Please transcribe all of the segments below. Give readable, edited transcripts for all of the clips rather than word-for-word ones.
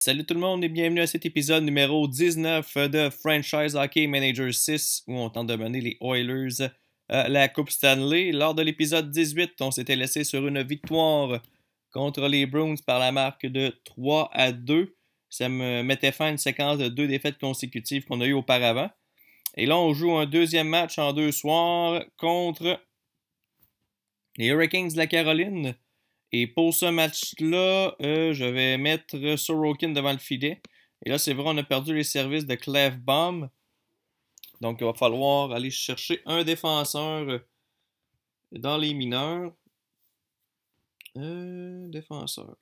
Salut tout le monde et bienvenue à cet épisode numéro 19 de Franchise Hockey Manager 6 où on tente de mener les Oilers à la Coupe Stanley. Lors de l'épisode 18, on s'était laissé sur une victoire contre les Bruins par la marque de 3-2. Ça me mettait fin à une séquence de 2 défaites consécutives qu'on a eues auparavant. Et là, on joue un deuxième match en 2 soirs contre les Hurricanes de la Caroline. Et pour ce match-là, je vais mettre Sorokin devant le filet. Et là, c'est vrai, on a perdu les services de Clefbaum. Donc, il va falloir aller chercher un défenseur dans les mineurs. Défenseur.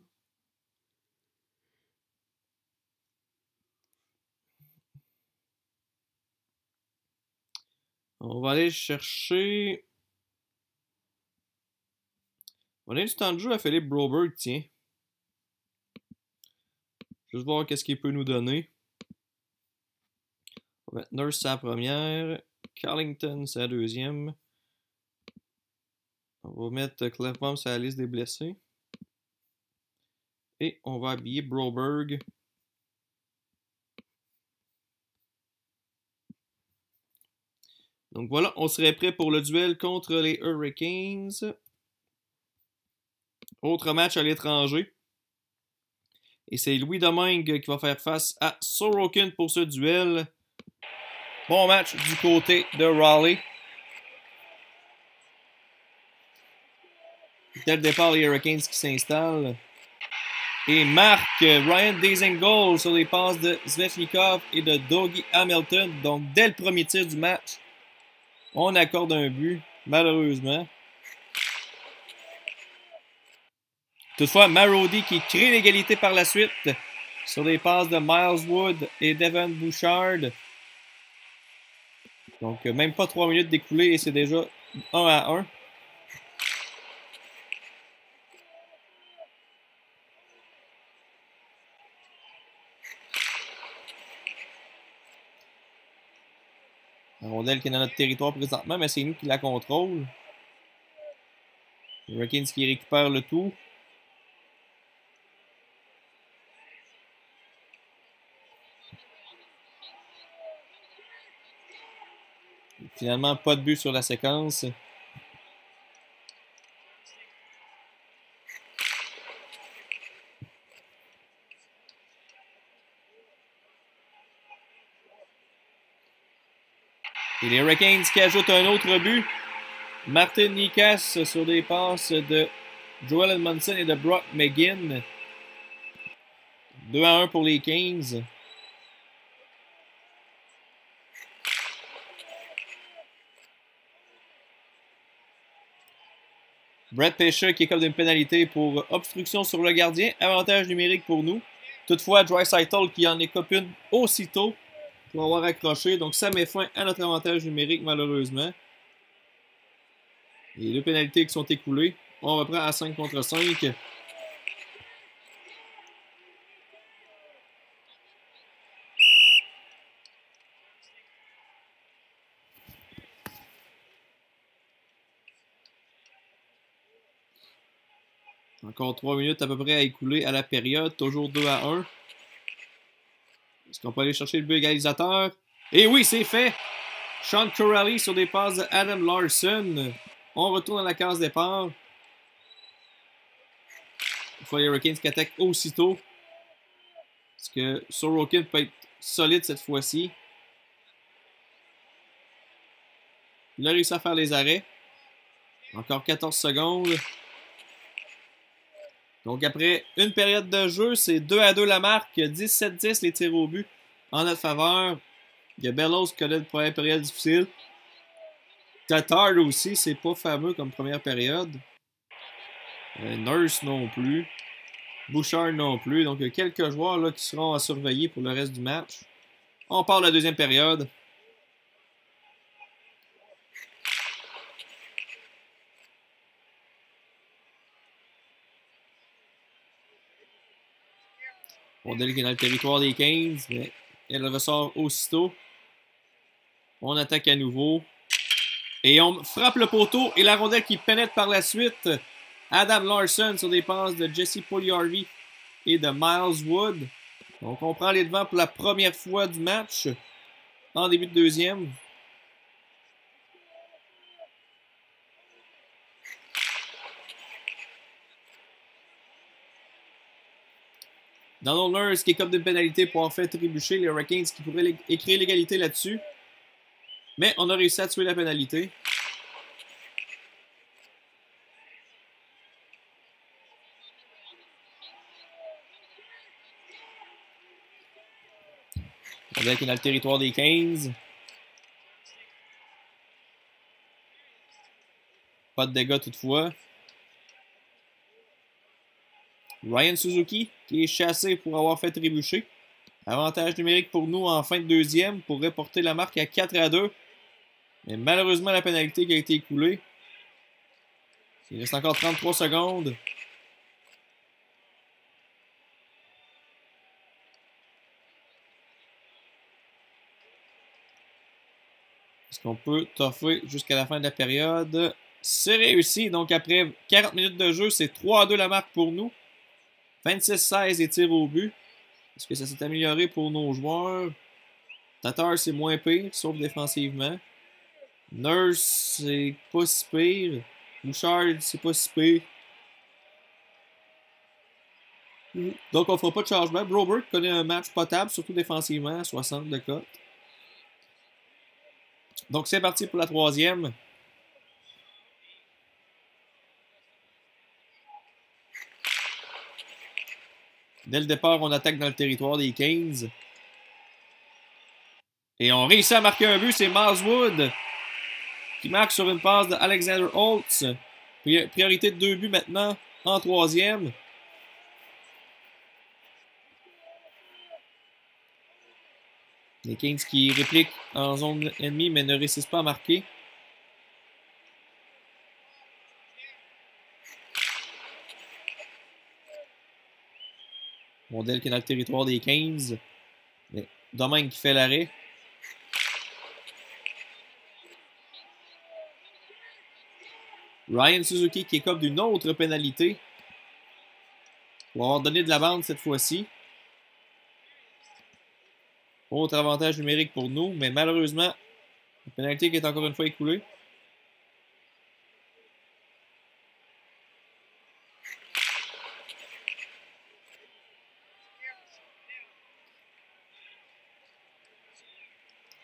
On va aller chercher... On va donner du temps de jeu à Philippe Broberg, tiens. Juste voir qu'est-ce qu'il peut nous donner. On va mettre Nurse sa première. Carlington sa deuxième. On va mettre Clefbaum sur la liste des blessés. Et on va habiller Broberg. Donc voilà, on serait prêt pour le duel contre les Hurricanes. Autre match à l'étranger. Et c'est Louis Domingue qui va faire face à Sorokin pour ce duel. Bon match du côté de Raleigh. Dès le départ, les Hurricanes qui s'installent. Et marque Ryan Dzingel sur les passes de Svechnikov et de Dougie Hamilton. Donc, dès le premier tir du match, on accorde un but, malheureusement. Toutefois, Marody qui crée l'égalité par la suite sur les passes de Miles Wood et Devin Bouchard. Donc, même pas 3 minutes d'écoulées et c'est déjà 1-1. La rondelle qui est dans notre territoire présentement, mais c'est nous qui la contrôle. Hurricanes qui récupère le tout. Finalement, pas de but sur la séquence. Et les Hurricanes qui ajoutent un autre but. Martin Nikas sur des passes de Joel Edmondson et de Brock McGinn. 2-1 pour les Kings. Brett Pesce qui écope d'une pénalité pour obstruction sur le gardien. Avantage numérique pour nous. Toutefois, Draisaitl qui en écope une aussitôt pour avoir accroché. Donc ça met fin à notre avantage numérique malheureusement. Les 2 pénalités qui sont écoulées. On reprend à 5 contre 5. Encore 3 minutes à peu près à écouler à la période. Toujours 2-1. Est-ce qu'on peut aller chercher le but égalisateur? Et oui, c'est fait! Sean Corrali sur des passes de Adam Larson. On retourne à la case départ. Il faut les Hurricanes qui attaquent aussitôt. Parce que Sorokin peut être solide cette fois-ci. Il a réussi à faire les arrêts. Encore 14 secondes. Donc après une période de jeu, c'est 2-2 la marque. 17-10 les tirs au but en notre faveur. Il y a Bellows qui connaît une première période difficile. Tatar aussi, c'est pas fameux comme première période. Nurse non plus. Bouchard non plus. Donc il y a quelques joueurs là, qui seront à surveiller pour le reste du match. On part de la deuxième période. Rondelle qui est dans le territoire des 15, mais elle ressort aussitôt. On attaque à nouveau. Et on frappe le poteau et la rondelle qui pénètre par la suite. Adam Larson sur des passes de Jesse Puljujärvi et de Miles Wood. Donc, on prend les devants pour la première fois du match, en début de deuxième. Donald Nurse qui écope d'une pénalité pour avoir fait trébucher les Hurricanes qui pourraient écrire l'égalité là-dessus. Mais on a réussi à tuer la pénalité. Avec une dans le territoire des 15. Pas de dégâts toutefois. Ryan Suzuki qui est chassé pour avoir fait trébucher. Avantage numérique pour nous en fin de deuxième pour reporter la marque à 4-2. Mais malheureusement, la pénalité qui a été écoulée. Il reste encore 33 secondes. Est-ce qu'on peut toffer jusqu'à la fin de la période? C'est réussi. Donc après 40 minutes de jeu, c'est 3-2 la marque pour nous. 26-16 et tirs au but. Est-ce que ça s'est amélioré pour nos joueurs? Tatar, c'est moins pire, sauf défensivement. Nurse, c'est pas si pire. Bouchard, c'est pas si pire. Donc, on fera pas de changement. Broberg connaît un match potable, surtout défensivement, 60 de cote. Donc, c'est parti pour la troisième. Dès le départ, on attaque dans le territoire des 15. Et on réussit à marquer un but. C'est Maswood qui marque sur une passe de Alexander Holtz. Priorité de 2 buts maintenant en troisième. Les Kings qui répliquent en zone ennemie mais ne réussissent pas à marquer. Mondel qui est dans le territoire des 15. Mais Domingue qui fait l'arrêt. Ryan Suzuki qui écope d'une autre pénalité. Pour avoir donné de la bande cette fois-ci. Autre avantage numérique pour nous, mais malheureusement, la pénalité qui est encore une fois écoulée.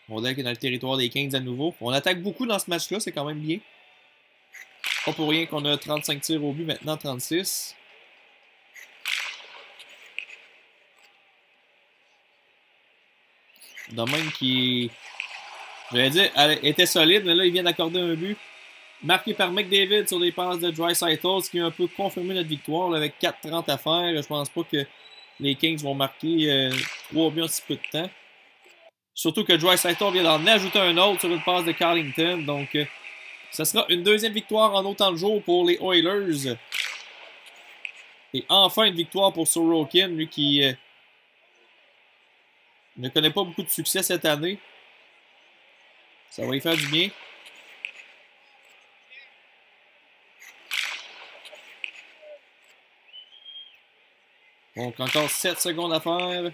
Mondel qui est dans le territoire des 15 à nouveau. On attaque beaucoup dans ce match-là, c'est quand même bien. Pas pour rien qu'on a 35 tirs au but, maintenant 36. Domingue qui, j'allais dire, était solide, mais là, il vient d'accorder un but. Marqué par McDavid sur des passes de Draisaitl, ce qui a un peu confirmé notre victoire là, avec 4:30 à faire. Je pense pas que les Kings vont marquer 3 buts en si peu de temps. Surtout que Draisaitl vient d'en ajouter un autre sur une passe de Carlington. Donc, ça sera une deuxième victoire en autant de jours pour les Oilers. Et enfin, une victoire pour Sorokin, lui qui ne connaît pas beaucoup de succès cette année. Ça va lui faire du bien. Donc, encore 7 secondes à faire.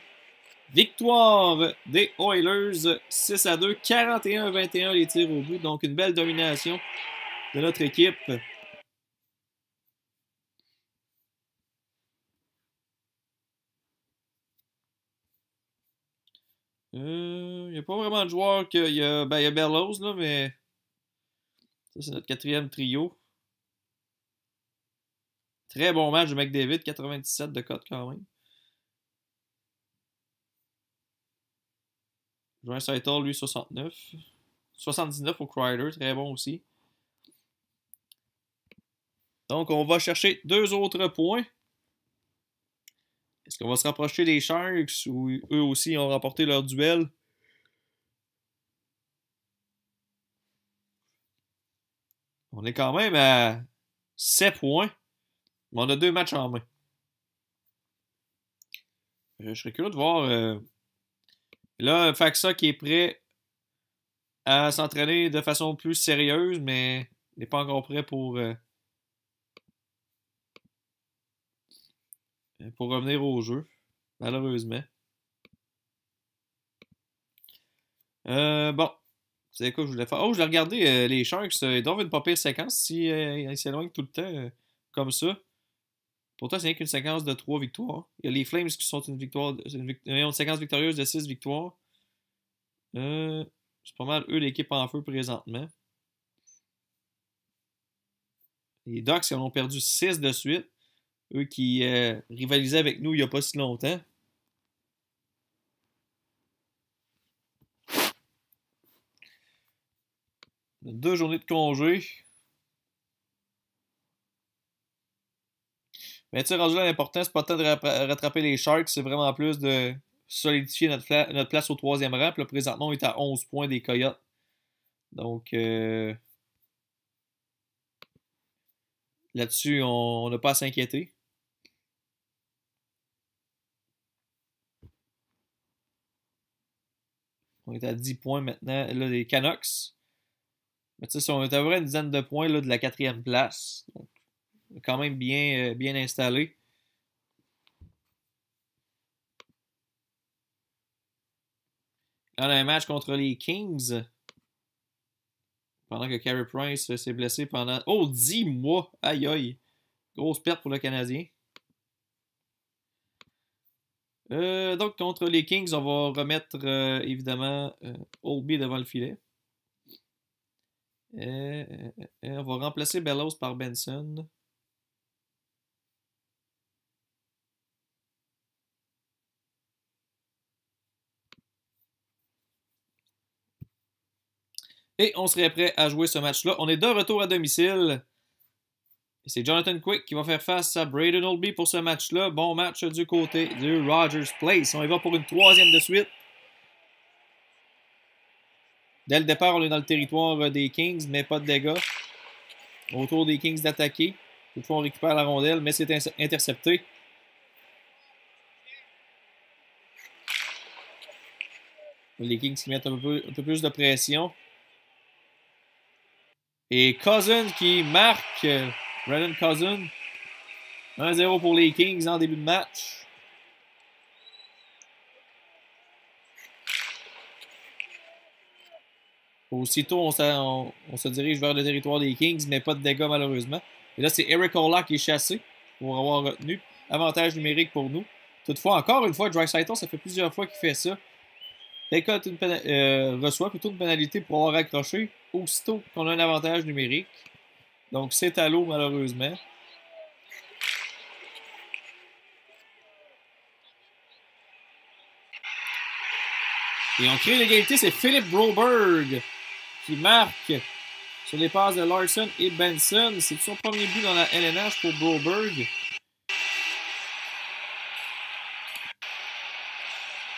Victoire des Oilers, 6-2, 41-21 les tirs au but. Donc, une belle domination de notre équipe. Il n'y a pas vraiment de joueurs il y a Bellows, là, mais ça, c'est notre quatrième trio. Très bon match de McDavid, 97 de cote quand même. Draisaitl, lui, 69. 79 pour Kreider, très bon aussi. Donc, on va chercher 2 autres points. Est-ce qu'on va se rapprocher des Sharks ou eux aussi ont remporté leur duel? On est quand même à 7 points. Mais on a 2 matchs en main. Je serais curieux de voir. Là, Faxa qui est prêt à s'entraîner de façon plus sérieuse, mais n'est pas encore prêt pour revenir au jeu, malheureusement. Bon. C'est quoi que je voulais faire? Oh, je l'ai regardé, les Sharks, ils doivent une pas pire séquence si ils s'éloignent tout le temps comme ça. Pourtant, c'est rien qu'une séquence de 3 victoires. Il y a les Flames qui sont une victoire, une séquence victorieuse de 6 victoires. C'est pas mal eux l'équipe en feu présentement. Les Ducks, ils en ont perdu 6 de suite. Eux qui rivalisaient avec nous il n'y a pas si longtemps. Deux journées de congé. Mais tu sais, rendu là, l'important, c'est pas tant de rattraper les Sharks, c'est vraiment plus de solidifier notre place au troisième rang. Puis là, présentement, on est à 11 points des Coyotes. Donc, là-dessus, on n'a pas à s'inquiéter. On est à 10 points maintenant. Là, les Canucks. Mais tu sais, on est à vrai une dizaine de points là, de la quatrième place. Donc, quand même bien installé. On a un match contre les Kings. Pendant que Carey Price s'est blessé pendant... Oh, 10 mois! Aïe aïe! Grosse perte pour le Canadien. Donc, contre les Kings, on va remettre évidemment Oldby devant le filet. On va remplacer Bellows par Benson. Et on serait prêt à jouer ce match-là. On est de retour à domicile. Et c'est Jonathan Quick qui va faire face à Braden Oldby pour ce match-là. Bon match du côté du Rogers Place. On y va pour une troisième de suite. Dès le départ, on est dans le territoire des Kings, mais pas de dégâts. Autour des Kings d'attaquer. Toutefois, on récupère la rondelle, mais c'est intercepté. Les Kings qui mettent un peu plus de pression. Et Cousin qui marque. Brandon Cousin. 1-0 pour les Kings en début de match. Aussitôt, on se dirige vers le territoire des Kings, mais pas de dégâts malheureusement. Et là, c'est Eric Ola qui est chassé pour avoir retenu. Avantage numérique pour nous. Toutefois, encore une fois, Draisaitl, ça fait plusieurs fois qu'il fait ça. Reçoit plutôt une pénalité pour avoir accroché aussitôt qu'on a un avantage numérique. Donc, c'est à l'eau malheureusement. Et on crée l'égalité, c'est Philip Broberg qui marque sur les passes de Larson et Benson. C'est son premier but dans la LNH pour Broberg.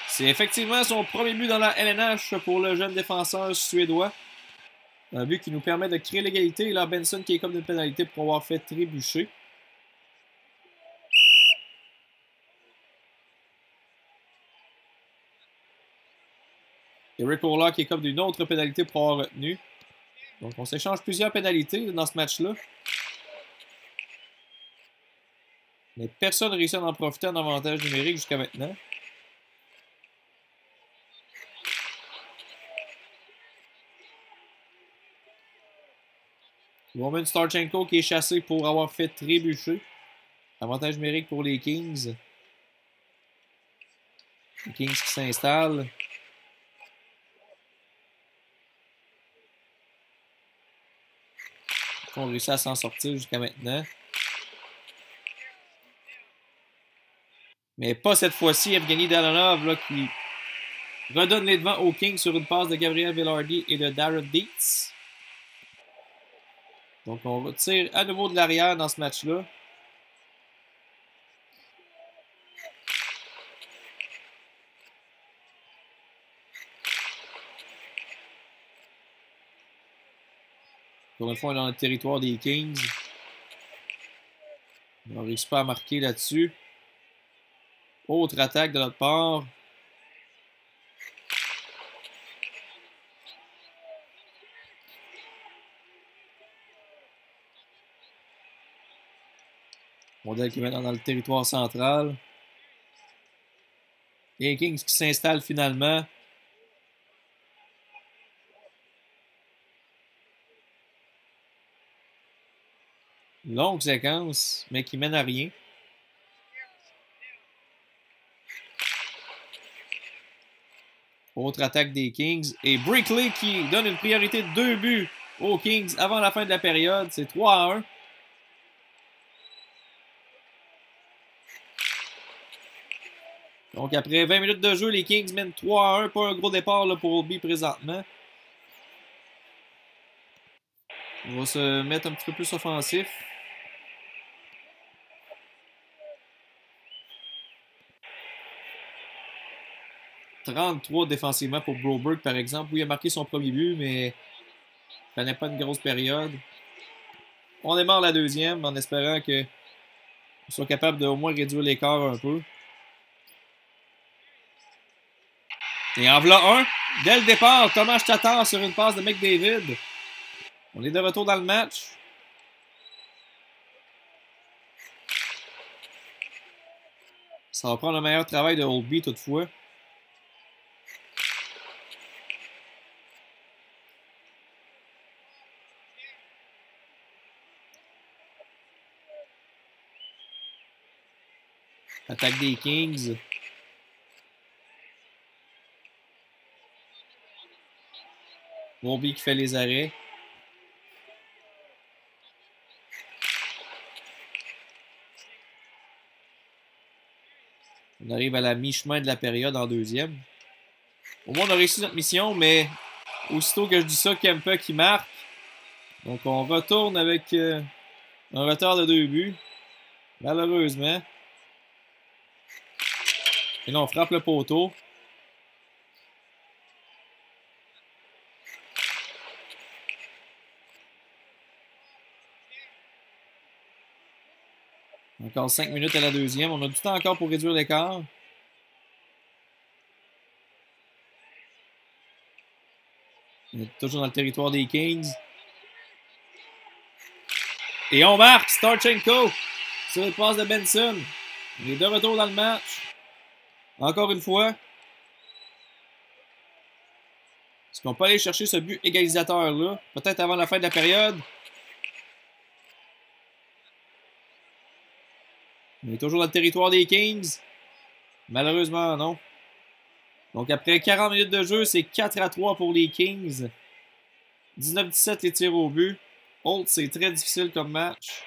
C'est effectivement son premier but dans la LNH pour le jeune défenseur suédois. Un but qui nous permet de créer l'égalité. Et là, Benson qui est comme une pénalité pour avoir fait trébucher. Et Rick Ola qui est comme d'une autre pénalité pour avoir retenu. Donc, on s'échange plusieurs pénalités dans ce match-là. Mais personne n'a réussi à en profiter en avantage numérique jusqu'à maintenant. Roman Starchenko qui est chassé pour avoir fait trébucher. Avantage numérique pour les Kings. Les Kings qui s'installent. On réussit à s'en sortir jusqu'à maintenant. Mais pas cette fois-ci. Evgeny Dalanov là, qui redonne les devants aux Kings sur une passe de Gabriel Vilardi et de Darren Dietz. Donc on retire à nouveau de l'arrière dans ce match-là. Pour une fois, on est dans le territoire des Kings. On ne réussit pas à marquer là-dessus. Autre attaque de notre part. Modèle qui est maintenant dans le territoire central. Les Kings qui s'installent finalement. Longue séquence, mais qui mène à rien. Autre attaque des Kings. Et Brickley qui donne une priorité de 2 buts aux Kings avant la fin de la période. C'est 3-1. Donc après 20 minutes de jeu, les Kings mènent 3-1. Pas un gros départ là, pour Oldby présentement. On va se mettre un petit peu plus offensif. « 33 défensivement pour Broberg, par exemple. Oui, il a marqué son premier but, mais ça n'est pas une grosse période. On démarre la deuxième en espérant qu'on soit capable de au moins réduire l'écart un peu. Et en voilà un. Dès le départ, Thomas Tatar sur une passe de McDavid. On est de retour dans le match. Ça va prendre le meilleur travail de Oldby toutefois. Attaque des Kings. Oldby qui fait les arrêts. On arrive à la mi-chemin de la période en deuxième. Au moins, on a réussi notre mission, mais aussitôt que je dis ça, Kempe qui marque. Donc, on retourne avec un retard de 2 buts. Malheureusement. Et là, on frappe le poteau. Encore 5 minutes à la deuxième. On a du temps encore pour réduire l'écart. On est toujours dans le territoire des Kings. Et on marque Starchenko sur le passe de Benson. On est de retour dans le match. Encore une fois. Est-ce qu'on peut aller chercher ce but égalisateur-là? Peut-être avant la fin de la période. On est toujours dans le territoire des Kings. Malheureusement, non. Donc, après 40 minutes de jeu, c'est 4-3 pour les Kings. 19-17 les tirs au but. Holt, c'est très difficile comme match.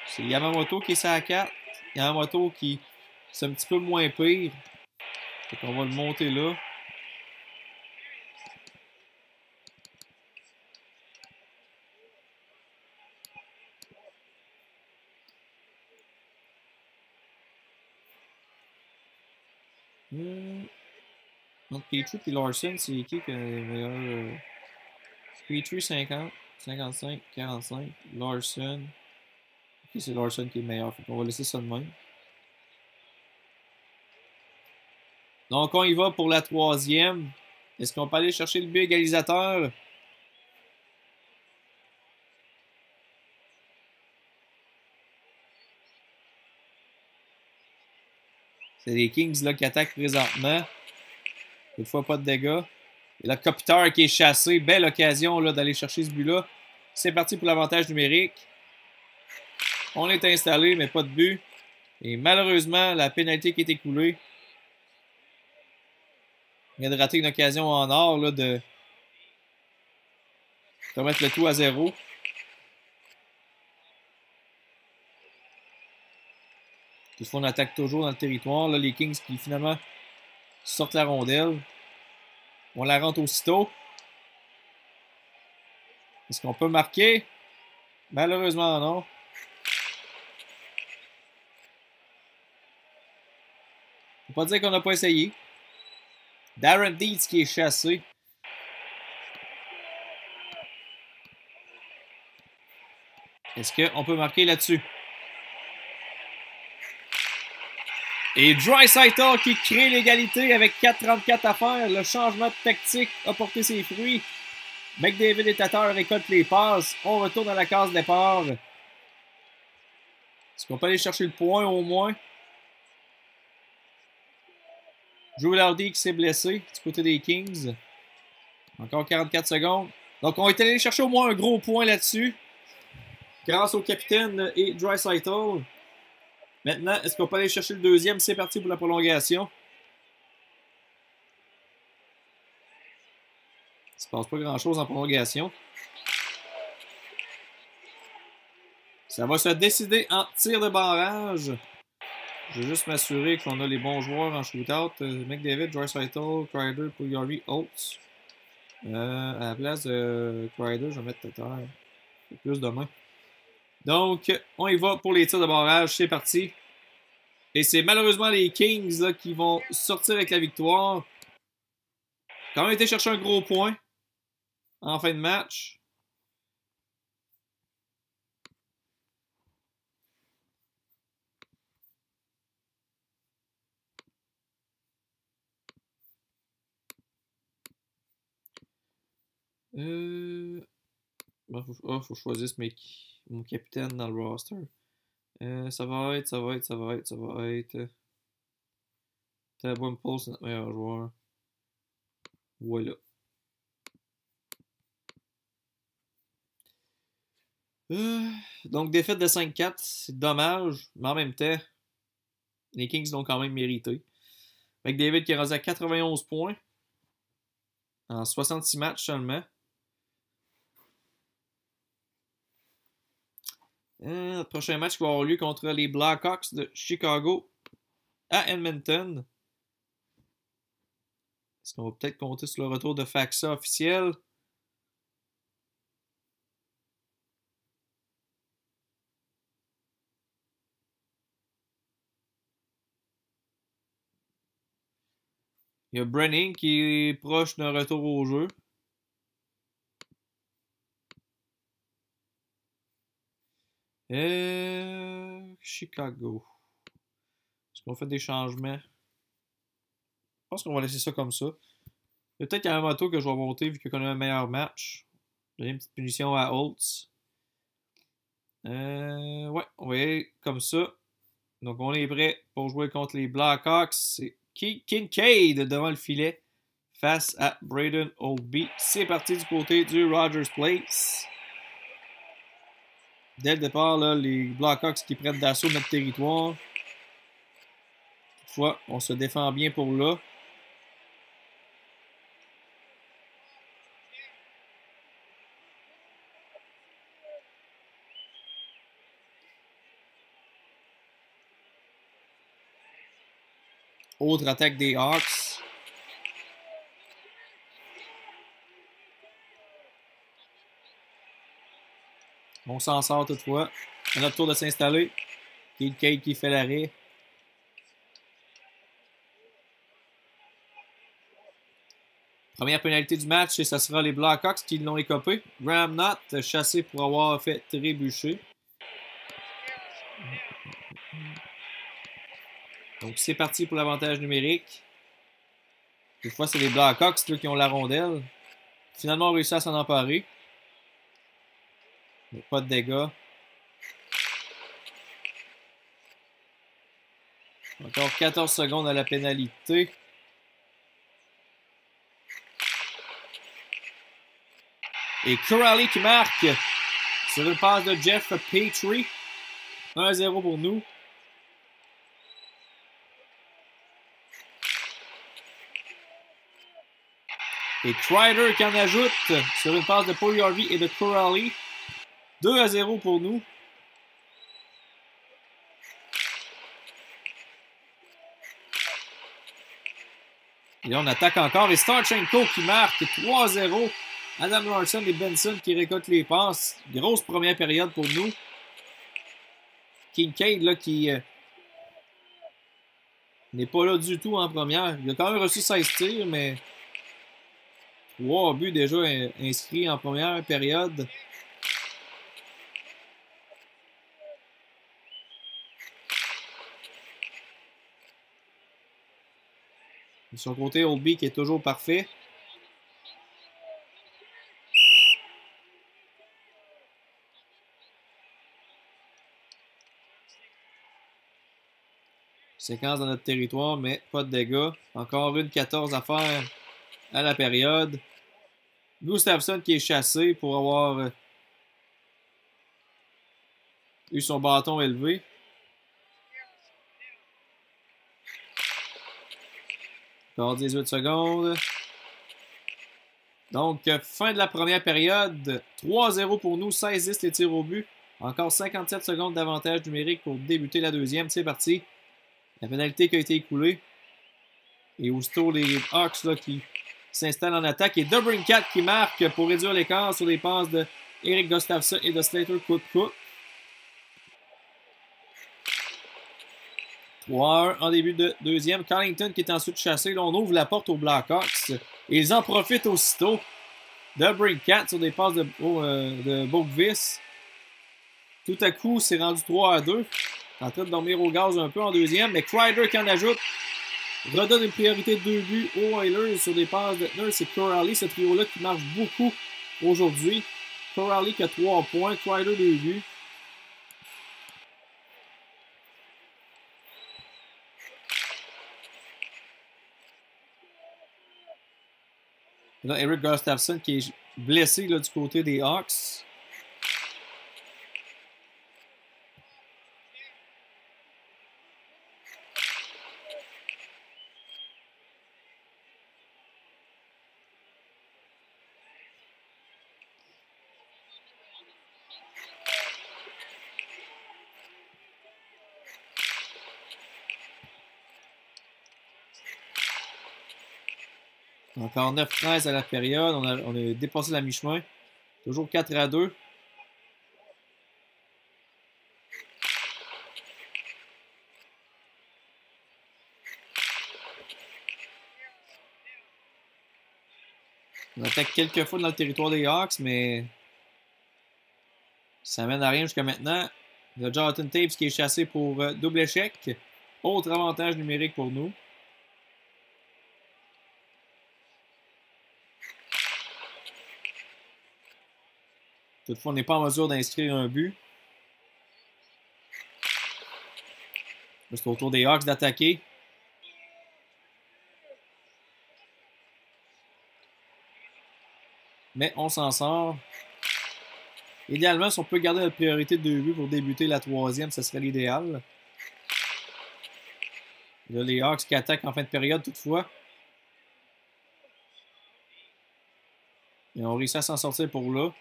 C'est Yamamoto qui est sur la 4. Yamamoto qui c'est un petit peu moins pire. Donc, on va le monter là. Donc, Petrie et Larson, c'est qui est le meilleur? Petrie 50, 55, 45. Larson. Ok, c'est Larson qui est le meilleur. On va laisser ça de même. Donc, on y va pour la troisième. Est-ce qu'on peut aller chercher le but égalisateur? C'est les Kings là, qui attaquent présentement. Cette fois, pas de dégâts. Et là, Kopitar qui est chassé. Belle occasion d'aller chercher ce but-là. C'est parti pour l'avantage numérique. On est installé, mais pas de but. Et malheureusement, la pénalité qui est écoulée. On vient de rater une occasion en or là, de remettre le tout à 0. Toutefois, on attaque toujours dans le territoire. Là, les Kings qui finalement sortent la rondelle. On la rentre aussitôt. Est-ce qu'on peut marquer? Malheureusement, non. Faut pas dire qu'on n'a pas essayé. Darren Dietz qui est chassé. Est-ce qu'on peut marquer là-dessus? Et Draisaitl qui crée l'égalité avec 4,34 à faire. Le changement de tactique a porté ses fruits. McDavid et Tatar récoltent les passes. On retourne à la case départ. Est-ce qu'on peut aller chercher le point au moins? Drew Doughty qui s'est blessé du côté des Kings. Encore 44 secondes. Donc, on est allé chercher au moins un gros point là-dessus. Grâce au capitaine et Draisaitl. Maintenant, est-ce qu'on peut aller chercher le deuxième? C'est parti pour la prolongation. Il ne se passe pas grand-chose en prolongation. Ça va se décider en tir de barrage. Je vais juste m'assurer qu'on a les bons joueurs en shootout. McDavid, Draisaitl, Kreider, Puljujarvi, Holtz. À la place de Kreider, je vais mettre Tatar. Plus de main. Donc, on y va pour les tirs de barrage. C'est parti. Et c'est malheureusement les Kings là, qui vont sortir avec la victoire. Quand même été chercher un gros point en fin de match. Faut que je choisisse mon capitaine dans le roster. Ça va être. Bumpole, c'est notre meilleur joueur. Voilà. Donc, défaite de 5-4, c'est dommage, mais en même temps, les Kings l'ont quand même mérité. McDavid qui est rendu à 91 points en 66 matchs seulement. Notre prochain match va avoir lieu contre les Blackhawks de Chicago à Edmonton. Est-ce qu'on va peut-être compter sur le retour de Faxa officiel? Il y a Brenning qui est proche d'un retour au jeu. Chicago. Est-ce qu'on fait des changements? Je pense qu'on va laisser ça comme ça. Il y a peut-être un moto que je vais monter vu qu'on a un meilleur match. J'ai une petite punition à Holtz. Ouais, on va y aller comme ça. Donc on est prêt pour jouer contre les Blackhawks. C'est Kincaid devant le filet face à Braden Oldby. C'est parti du côté du Rogers Place. Dès le départ, là, les Blackhawks qui prennent d'assaut notre territoire. Toutefois, on se défend bien pour là. Autre attaque des Hawks. On s'en sort toutefois. À notre tour de s'installer. Kincaid qui fait l'arrêt. Première pénalité du match, et ce sera les Blackhawks qui l'ont écopé. Graham Knott chassé pour avoir fait trébucher. Donc c'est parti pour l'avantage numérique. Des fois, c'est les Blackhawks là, qui ont la rondelle. Finalement, on réussit à s'en emparer. Mais pas de dégâts. Encore 14 secondes à la pénalité. Et Kuraly qui marque sur une passe de Jeff Petrie. 1-0 pour nous. Et Kreider qui en ajoute sur une passe de Puljujarvi et de Kuraly. 2-0 pour nous. Et là, on attaque encore. Et Starchenko qui marque 3-0. Adam Larsson et Benson qui récoltent les passes. Grosse première période pour nous. Kincaid là, qui n'est pas là du tout en première. Il a quand même reçu 16 tirs, mais 3 buts déjà inscrits en première période. De son côté, Oldby qui est toujours parfait. Séquence dans notre territoire, mais pas de dégâts. Encore une 14 à faire à la période. Gustafsson qui est chassé pour avoir eu son bâton élevé. Encore 18 secondes. Donc, fin de la première période. 3-0 pour nous, 16-10 les tirs au but. Encore 57 secondes d'avantage numérique pour débuter la deuxième. C'est parti. La pénalité qui a été écoulée. Et aussitôt, les Hawks là, qui s'installent en attaque. Et DeBrincat qui marque pour réduire l'écart sur les passes de Eric Gustafsson et de Slater Koekkoek. 3-1 en début de deuxième. Carlington qui est ensuite chassé. Là, on ouvre la porte aux Blackhawks. Et ils en profitent aussitôt. DeBrincat sur des passes de Boukvis. Tout à coup, c'est rendu 3-2. En train de dormir au gaz un peu en deuxième. Mais Kreider qui en ajoute. Redonne une priorité de 2 buts aux Oilers sur des passes de Nurse et Corrali. Ce trio-là qui marche beaucoup aujourd'hui. Corrali qui a 3 points. Kreider 2 buts. Là, Eric Gustafsson qui est blessé là, du côté des Hawks. Encore 9-13 à la période. On a dépassé la mi-chemin. Toujours 4-2. On attaque quelques fois dans le territoire des Hawks, mais ça mène à rien jusqu'à maintenant. Il y a Jonathan Taves qui est chassé pour double échec. Autre avantage numérique pour nous. Toutefois, on n'est pas en mesure d'inscrire un but. C'est au tour des Hawks d'attaquer. Mais on s'en sort. Idéalement, si on peut garder notre priorité de 2 buts pour débuter la troisième, ce serait l'idéal. Là, les Hawks qui attaquent en fin de période toutefois. Ils ont réussi à s'en sortir pour là.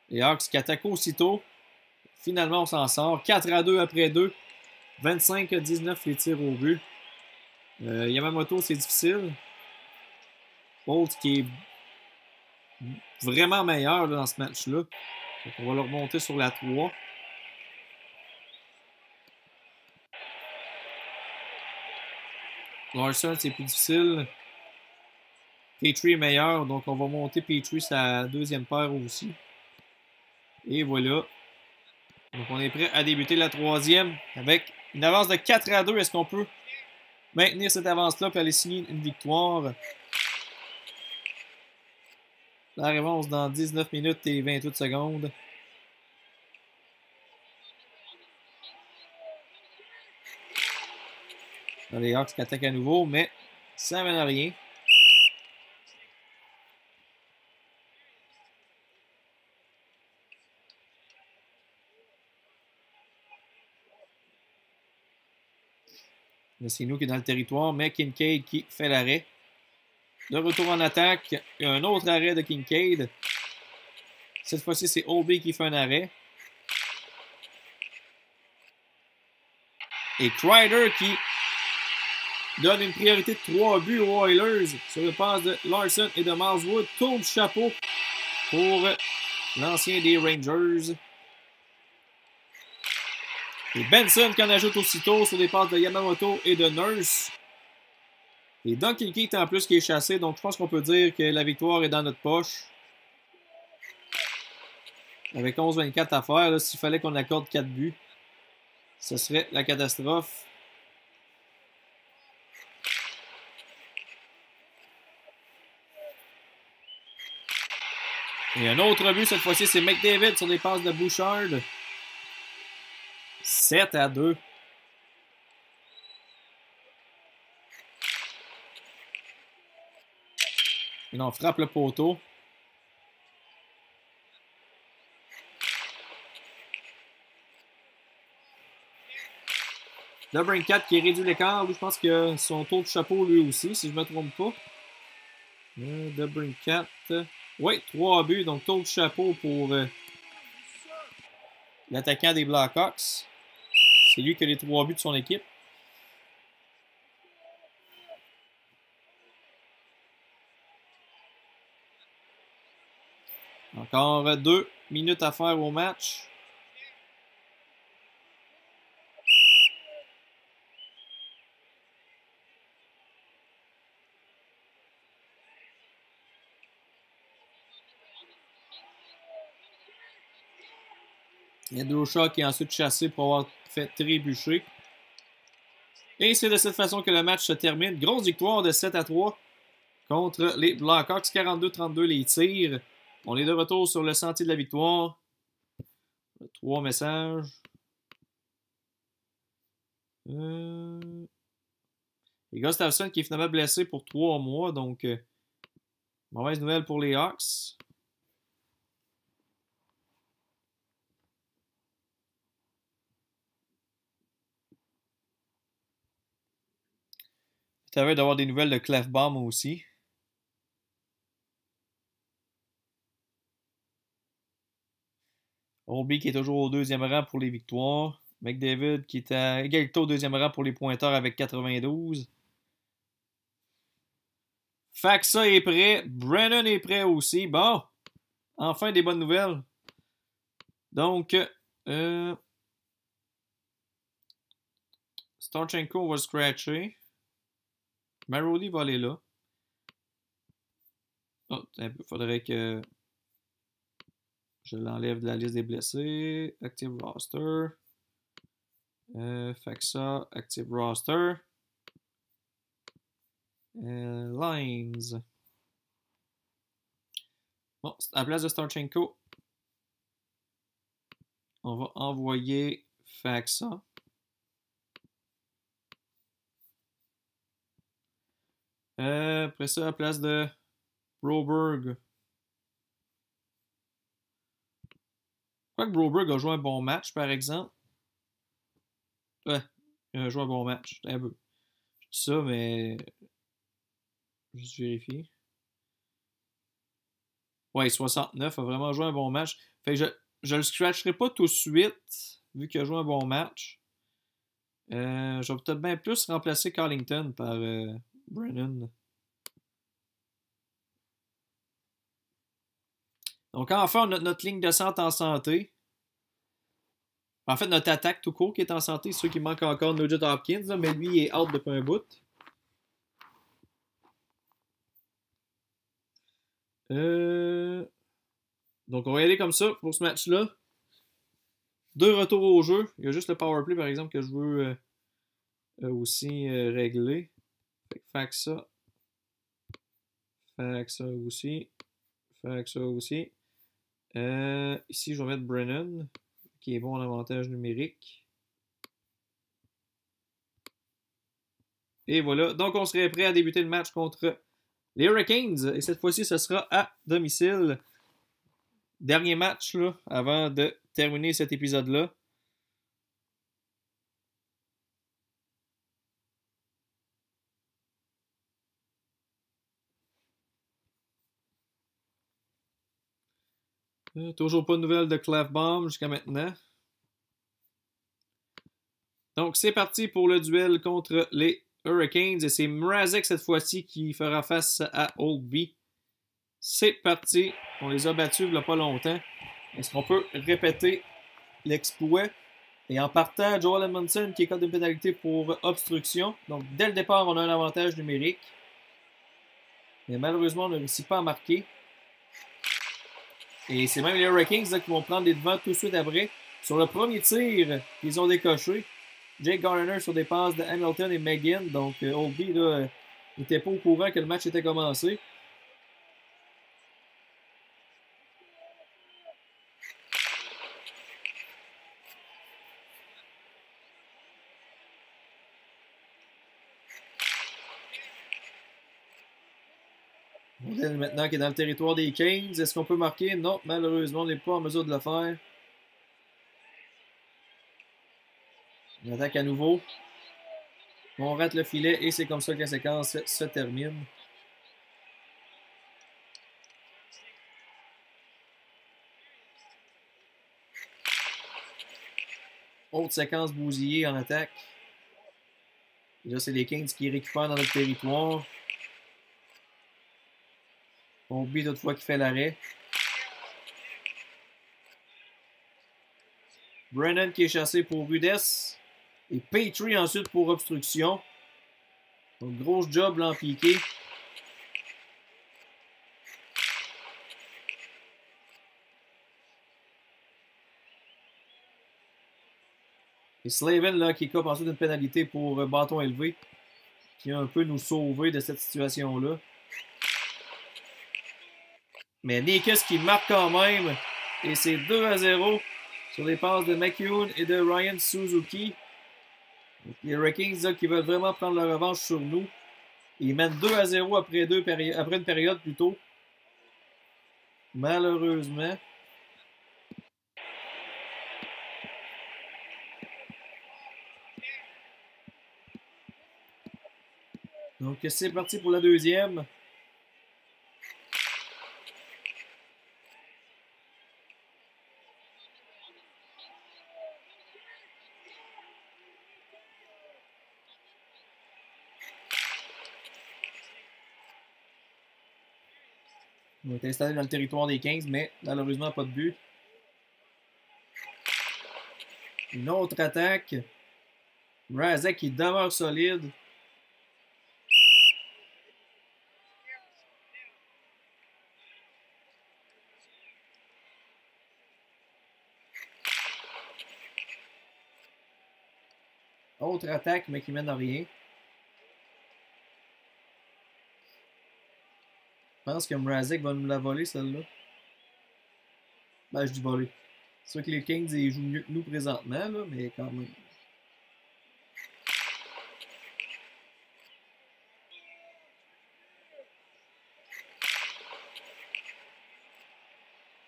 Les Hawks qui attaquent aussitôt. Finalement, on s'en sort. 4-2 après 2. 25-19 les tirs au but. Yamamoto, c'est difficile. Holt qui est vraiment meilleur là, dans ce match-là. On va le remonter sur la 3. Larson, c'est plus difficile. Petrie est meilleur, donc on va monter Petrie sa deuxième paire aussi. Et voilà. Donc on est prêt à débuter la troisième avec une avance de 4-2. Est-ce qu'on peut maintenir cette avance-là et aller signer une victoire? La réponse dans 19 minutes et 28 secondes. Là, les Hawks qui attaquent à nouveau, mais ça mène à rien. C'est nous qui est dans le territoire, mais Kincaid qui fait l'arrêt. De retour en attaque, il y a un autre arrêt de Kincaid. Cette fois-ci, c'est OB qui fait un arrêt. Et Kreider qui donne une priorité de 3 buts aux Oilers sur le passe de Larson et de Marswood. Tourne du chapeau pour l'ancien des Rangers. Et Benson qui en ajoute aussitôt sur des passes de Yamamoto et de Nurse. Et Duncan Keith en plus qui est chassé, donc je pense qu'on peut dire que la victoire est dans notre poche. Avec 11-24 à faire, s'il fallait qu'on accorde 4 buts, ce serait la catastrophe. Et un autre but, cette fois-ci, c'est McDavid sur des passes de Bouchard. 7-2. Et on frappe le poteau. Le Brincat qui réduit l'écart. Lui, je pense qu'il a son tour de chapeau lui aussi, si je ne me trompe pas. Le Brincat. Oui, 3 buts. Donc, tour de chapeau pour l'attaquant des Blackhawks. C'est lui qui a les 3 buts de son équipe. Encore 2 minutes à faire au match. Il y a Dusha qui est ensuite chassé pour avoir fait trébucher. Et c'est de cette façon que le match se termine. Grosse victoire de 7-3 contre les Blackhawks. 42-32 les tirs. On est de retour sur le sentier de la victoire. 3 messages. Et Gustafsson qui est finalement blessé pour 3 mois. Donc, mauvaise nouvelle pour les Hawks. Tu avais d'avoir des nouvelles de Clefbaum aussi. Obi qui est toujours au 2e rang pour les victoires. McDavid qui est à égalité au 2e rang pour les pointeurs avec 92. Faxa est prêt. Brennan est prêt aussi. Bon, enfin des bonnes nouvelles. Donc, Starchenko va scratcher. Marody va aller là. Oh, il faudrait que je l'enlève de la liste des blessés. Active roster. Faxa, active roster. Lines. Bon, à la place de Starchenko, on va envoyer Faxa. Après ça, à la place de Broberg. Je crois que Broberg a joué un bon match, par exemple. Ouais, il a joué un bon match. Un peu. Je dis ça, mais. Juste vérifier. Ouais, 69 a vraiment joué un bon match. Fait que je le scratcherai pas tout de suite, vu qu'il a joué un bon match. Je vais peut-être bien plus remplacer Carlington par Brennan. Donc enfin, on a notre ligne de centre en santé. En fait, notre attaque tout court qui est en santé. Ceux qui manquent encore Nugent Hopkins, là, mais lui, il est out depuis un bout. Donc, on va y aller comme ça pour ce match-là. 2 retours au jeu. Il y a juste le powerplay, par exemple, que je veux aussi régler. Fait ça. Fait ça aussi. Fait ça aussi. Ici, je vais mettre Brennan, qui est bon en avantage numérique. Et voilà. Donc, on serait prêt à débuter le match contre les Hurricanes. Et cette fois-ci, ce sera à domicile. Dernier match là, avant de terminer cet épisode-là. Toujours pas de nouvelles de Clefbaum jusqu'à maintenant. Donc, c'est parti pour le duel contre les Hurricanes. Et c'est Mrazek cette fois-ci qui fera face à Oldby. C'est parti. On les a battus il n'y a pas longtemps. Est-ce qu'on peut répéter l'exploit? Et en partant, Joel Edmondson qui est contre une pénalité pour obstruction. Donc, dès le départ, on a un avantage numérique. Mais malheureusement, on ne réussit pas à marquer. Et c'est même les Hurricanes là, qui vont prendre les devants tout de suite après. Sur le premier tir qu'ils ont décoché, Jake Gardiner sur des passes de Hamilton et McGinn. Donc, Oldby n'était pas au courant que le match était commencé. Modèle maintenant qui est dans le territoire des Canes. Est-ce qu'on peut marquer? Non, malheureusement, on n'est pas en mesure de le faire. On attaque à nouveau. On rate le filet et c'est comme ça que la séquence se termine. Autre séquence bousillée en attaque. Et là, c'est les Kings qui récupèrent dans notre territoire. On oublie toutefois qu'il fait l'arrêt. Brennan qui est chassé pour rudesse. Et Petrie ensuite pour obstruction. Donc, gros job l'en piqué. Et Slavin là, qui coupe ensuite une pénalité pour bâton élevé. Qui a un peu nous sauver de cette situation-là. Mais Nekus qui marque quand même. Et c'est 2-0 sur les passes de McEwen et de Ryan Suzuki. Donc, les Wreckings qui veulent vraiment prendre leur revanche sur nous. Ils mènent 2-0 après une période plutôt. Malheureusement. Donc c'est parti pour la deuxième. On est installé dans le territoire des 15, mais malheureusement pas de but. Une autre attaque. Razek qui demeure solide. Autre attaque, mais qui mène à rien. Je pense que Mrazek va nous la voler, celle-là. Ben, je dis voler. C'est sûr que les Kings, ils jouent mieux que nous présentement, là, mais quand même.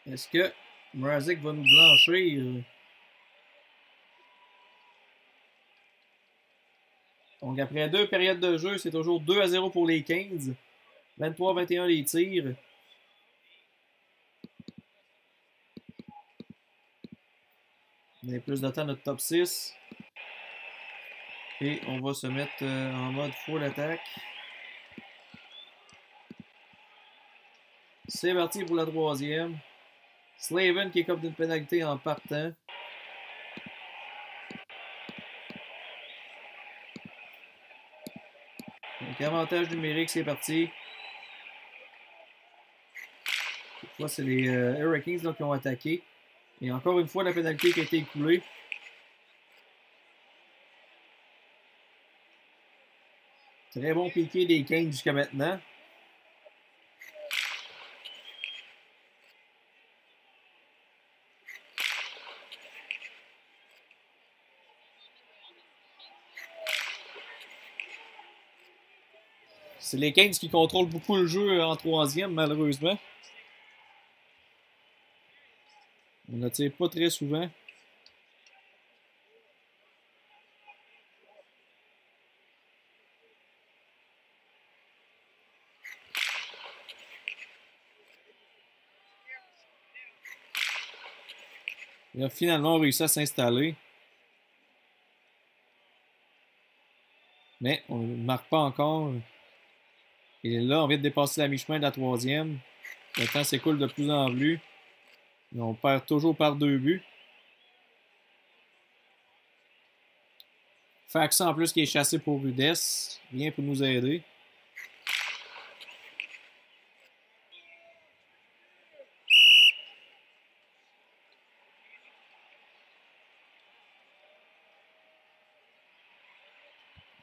Est-ce que Mrazek va nous blanchir? Donc, après deux périodes de jeu, c'est toujours 2-0 pour les Kings. 23-21 les tirs. On a plus de temps à notre top 6. Et on va se mettre en mode full attaque. C'est parti pour la troisième. Slavin qui est comme d'une pénalité en partant. Donc avantage numérique, c'est parti. Cette fois, c'est les Hurricanes qui ont attaqué. Et encore une fois, la pénalité qui a été écoulée. Très bon piqué des Kings jusqu'à maintenant. C'est les Kings qui contrôlent beaucoup le jeu en troisième, malheureusement. On ne tire pas très souvent. Il a finalement réussi à s'installer. Mais on ne marque pas encore. Et là, on vient de dépasser la mi-chemin de la troisième. Le temps s'écoule de plus en plus. Et on perd toujours par 2 buts. Faxa en plus qui est chassé pour rudesse. Vient pour nous aider.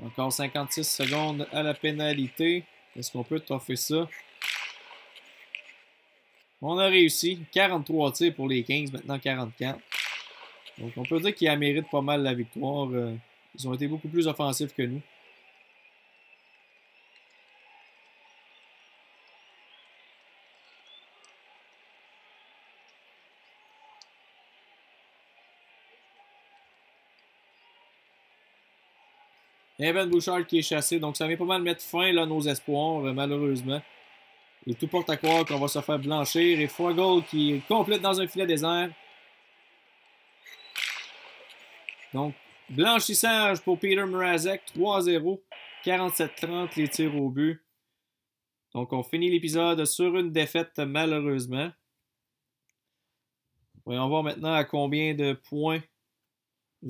Encore 56 secondes à la pénalité. Est-ce qu'on peut toffer ça? On a réussi. 43 tirs pour les 15, maintenant 44. Donc on peut dire qu'ils méritent pas mal la victoire. Ils ont été beaucoup plus offensifs que nous. Evan Bouchard qui est chassé. Donc ça vient pas mal mettre fin là, à nos espoirs, malheureusement. Et tout porte à croire qu'on va se faire blanchir. Et Fogle qui complète dans un filet désert. Donc, blanchissage pour Peter Mrazek. 3-0. 47-30 les tirs au but. Donc, on finit l'épisode sur une défaite, malheureusement. Voyons voir maintenant à combien de points.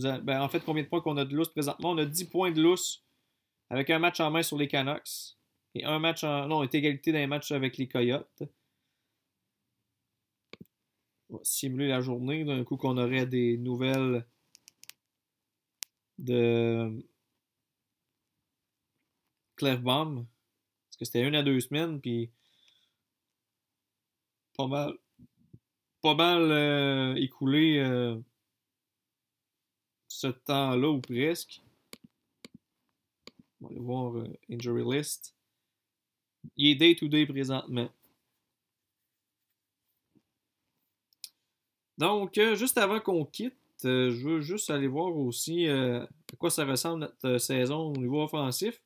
En fait, combien de points qu'on a de lousse présentement. On a 10 points de lousse avec un match en main sur les Canucks. Et un match en... Non, on est égalité dans les matchs avec les Coyotes. On va simuler la journée. D'un coup qu'on aurait des nouvelles de Clefbaum. Parce que c'était 1 à 2 semaines. Puis pas mal écoulé ce temps-là ou presque. On va aller voir Injury List. Il est day-to-day présentement. Donc, juste avant qu'on quitte, je veux juste aller voir aussi à quoi ça ressemble notre saison au niveau offensif.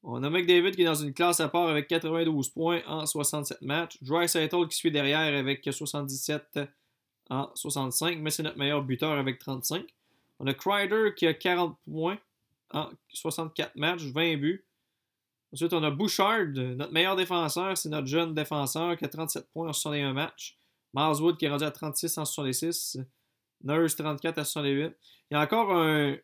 On a McDavid qui est dans une classe à part avec 92 points en 67 matchs. Draisaitl qui suit derrière avec 77 en 65, mais c'est notre meilleur buteur avec 35. On a Kreider qui a 40 points en 64 matchs, 20 buts. Ensuite, on a Bouchard, notre meilleur défenseur, c'est notre jeune défenseur qui a 37 points en 61 matchs. Miles Wood qui est rendu à 36 en 66. Nurse 34 à 68. Il y a encore un... Tu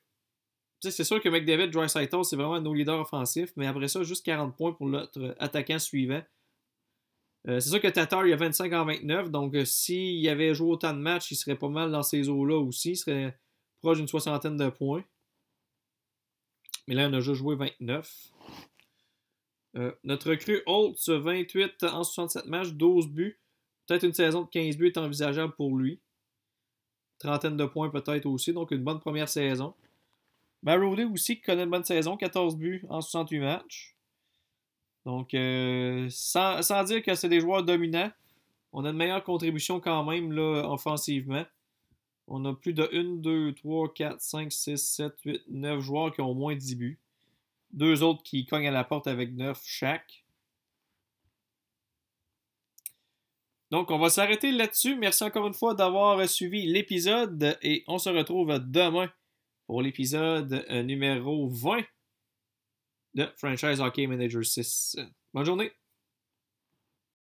sais, c'est sûr que McDavid, Draisaitl, c'est vraiment nos leaders offensifs, mais après ça, juste 40 points pour notre attaquant suivant. C'est sûr que Tatar, il a 25 en 29, donc s'il avait joué autant de matchs, il serait pas mal dans ces eaux-là aussi. Il serait proche d'une soixantaine de points. Mais là, on a juste joué 29. Notre recrue Holtz, 28 en 67 matchs, 12 buts. Peut-être une saison de 15 buts est envisageable pour lui. Trentaine de points peut-être aussi, donc une bonne première saison. Marody aussi qui connaît une bonne saison, 14 buts en 68 matchs. Donc, sans dire que c'est des joueurs dominants, on a une meilleure contribution quand même là, offensivement. On a plus de 1, 2, 3, 4, 5, 6, 7, 8, 9 joueurs qui ont au moins 10 buts. 2 autres qui cognent à la porte avec 9 chaque. Donc, on va s'arrêter là-dessus. Merci encore une fois d'avoir suivi l'épisode et on se retrouve demain pour l'épisode numéro 20 de Franchise Hockey Manager 6. Bonne journée!